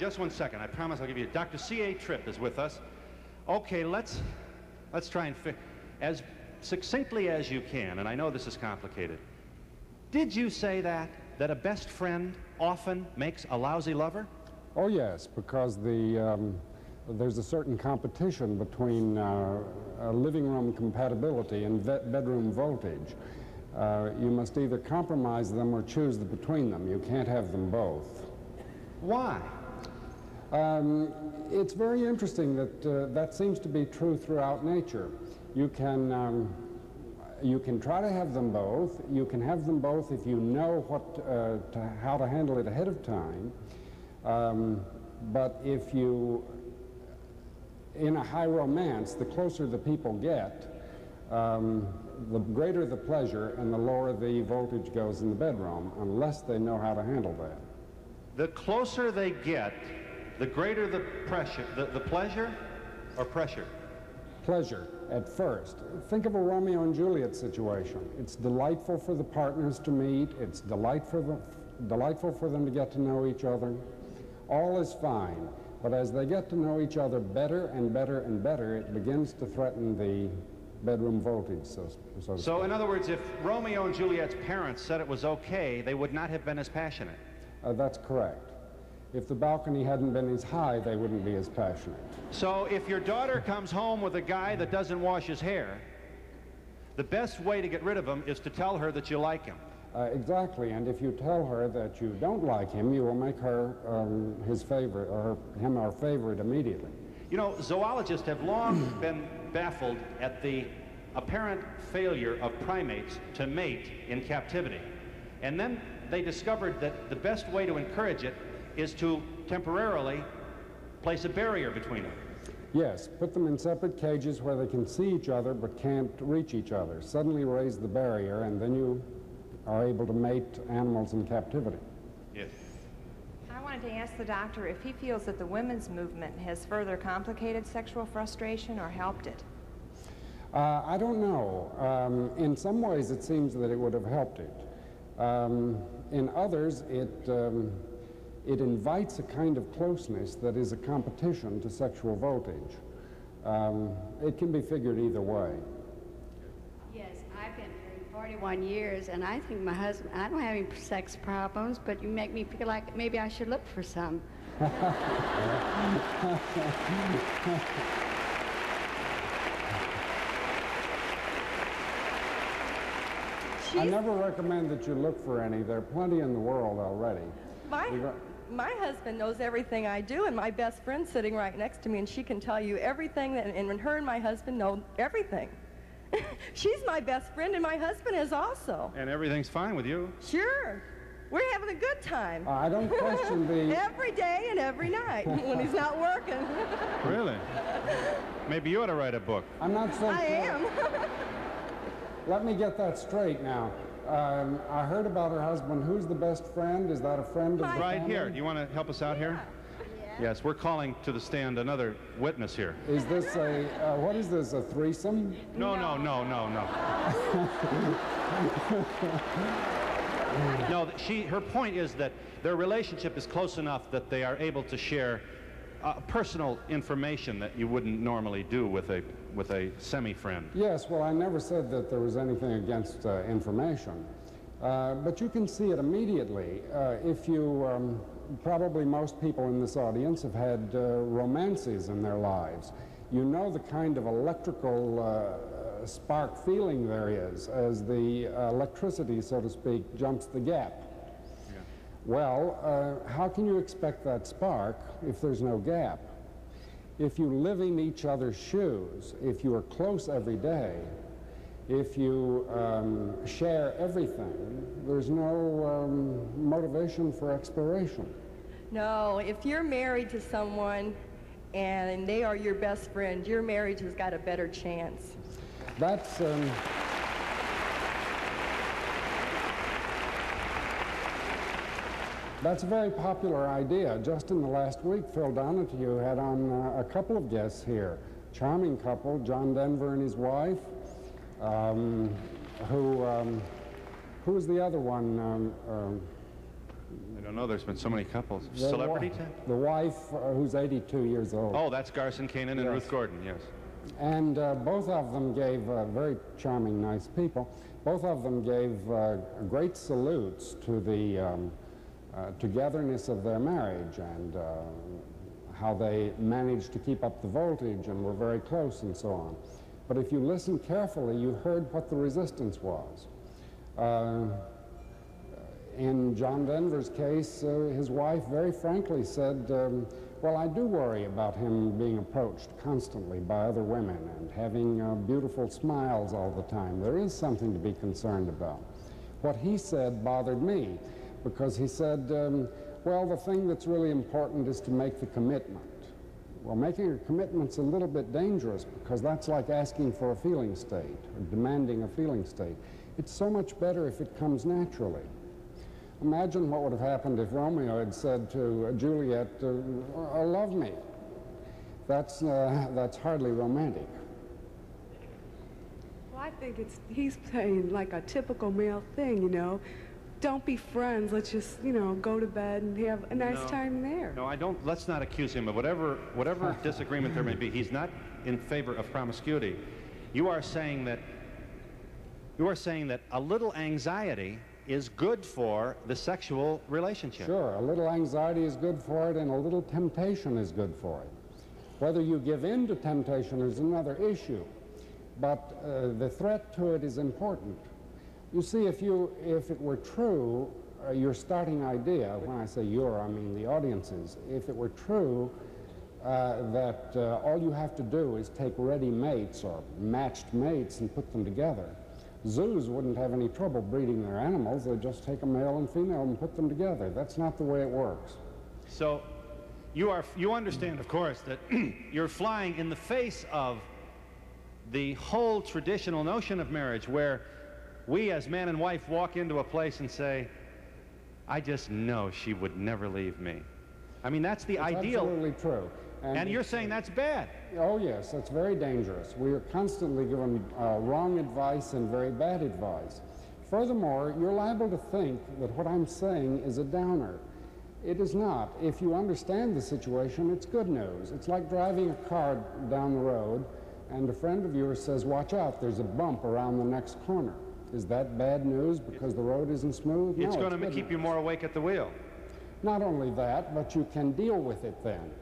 just one second. I promise I'll give you. Dr. C.A. Tripp is with us. Okay, let's try and as succinctly as you can, and I know this is complicated. Did you say that a best friend often makes a lousy lover? Oh yes, because there's a certain competition between living room compatibility and bedroom voltage. You must either compromise them or choose between them. You can't have them both. Why? It's very interesting that that seems to be true throughout nature. You can try to have them both. You can have them both if you know how to handle it ahead of time. But if you, in a high romance, the closer the people get, the greater the pleasure and the lower the voltage goes in the bedroom, unless they know how to handle that. The closer they get, the greater the pressure, the pleasure or pressure? Pleasure at first. Think of a Romeo and Juliet situation. It's delightful for the partners to meet. It's delightful for them to get to know each other. All is fine. But as they get to know each other better and better and better, it begins to threaten the bedroom voltage, so to speak. So in other words, if Romeo and Juliet's parents said it was okay, they would not have been as passionate? That's correct. If the balcony hadn't been as high, they wouldn't be as passionate. So if your daughter comes home with a guy that doesn't wash his hair, the best way to get rid of him is to tell her that you like him. Exactly, and if you tell her that you don't like him, you will make her his favorite, or him our favorite immediately. You know, zoologists have long been baffled at the apparent failure of primates to mate in captivity. And then they discovered that the best way to encourage it is to temporarily place a barrier between them. Yes, put them in separate cages where they can see each other but can't reach each other. Suddenly raise the barrier, and then you are able to mate animals in captivity. Yes. I wanted to ask the doctor if he feels that the women's movement has further complicated sexual frustration or helped it. I don't know. In some ways it seems that it would have helped it. In others, it invites a kind of closeness that is a competition to sexual voltage. It can be figured either way. Yes, I've been married 41 years, and I think my husband, I don't have any sex problems, but you make me feel like maybe I should look for some. I never recommend that you look for any. There are plenty in the world already. My husband knows everything I do, and my best friend's sitting right next to me, and she can tell you everything, and her and my husband know everything. She's my best friend, and my husband is also. And everything's fine with you? Sure. We're having a good time. I don't question the... Every day and every night when he's not working. Really? Maybe you ought to write a book. I'm not so sure. I am. Let me get that straight now. I heard about her husband. Who's the best friend? Is that a friend of the family? Right here. Do you want to help us out here? Yeah. Yes, we're calling to the stand another witness here. Is this a, what is this, a threesome? No. No, her point is that their relationship is close enough that they are able to share personal information that you wouldn't normally do with a semi-friend. Yes, well, I never said that there was anything against information. But you can see it immediately. If you, probably most people in this audience have had romances in their lives. You know the kind of electrical spark feeling there is as the electricity, so to speak, jumps the gap. Yeah. Well, how can you expect that spark if there's no gap? If you live in each other's shoes, if you are close every day, if you share everything, there's no motivation for exploration. No, if you're married to someone and they are your best friend, your marriage has got a better chance. That's a very popular idea. Just in the last week, Phil Donahue had on a couple of guests here. Charming couple, John Denver and his wife. Who was the other one? I don't know. There's been so many couples. The Celebrity? The wife, who's 82 years old. Oh, that's Garson Kanin and Yes. Ruth Gordon, yes. And both of them gave, very charming, nice people, both of them gave great salutes to the togetherness of their marriage and how they managed to keep up the voltage and were very close and so on. But if you listened carefully, you heard what the resistance was. In John Denver's case, his wife very frankly said, well, I do worry about him being approached constantly by other women and having beautiful smiles all the time. There is something to be concerned about. What he said bothered me because he said, well, the thing that's really important is to make the commitment. Well, making a commitment's a little bit dangerous because that's like asking for a feeling state or demanding a feeling state. It's so much better if it comes naturally. Imagine what would have happened if Romeo had said to Juliet, love me. That's hardly romantic. Well, I think he's saying like a typical male thing, you know. Don't be friends, let's just, you know, go to bed and have a nice time there. No, I don't, let's not accuse him of whatever disagreement there may be. He's not in favor of promiscuity. You are saying that a little anxiety is good for the sexual relationship. Sure, a little anxiety is good for it and a little temptation is good for it. Whether you give in to temptation is another issue, but the threat to it is important. You see, if it were true, your starting idea, when I say your, I mean the audiences, if it were true that all you have to do is take ready mates or matched mates and put them together, zoos wouldn't have any trouble breeding their animals. They'd just take a male and female and put them together. That's not the way it works. So you understand, of course, that you're flying in the face of the whole traditional notion of marriage where we as man and wife walk into a place and say, I just know she would never leave me. I mean, that's the ideal. Absolutely true. And you're saying that's bad. Oh, yes, that's very dangerous. We are constantly given wrong advice and very bad advice. Furthermore, you're liable to think that what I'm saying is a downer. It is not. If you understand the situation, it's good news. It's like driving a car down the road and a friend of yours says, watch out, there's a bump around the next corner. Is that bad news because the road isn't smooth? It's going to keep you more awake at the wheel. Not only that, but you can deal with it then.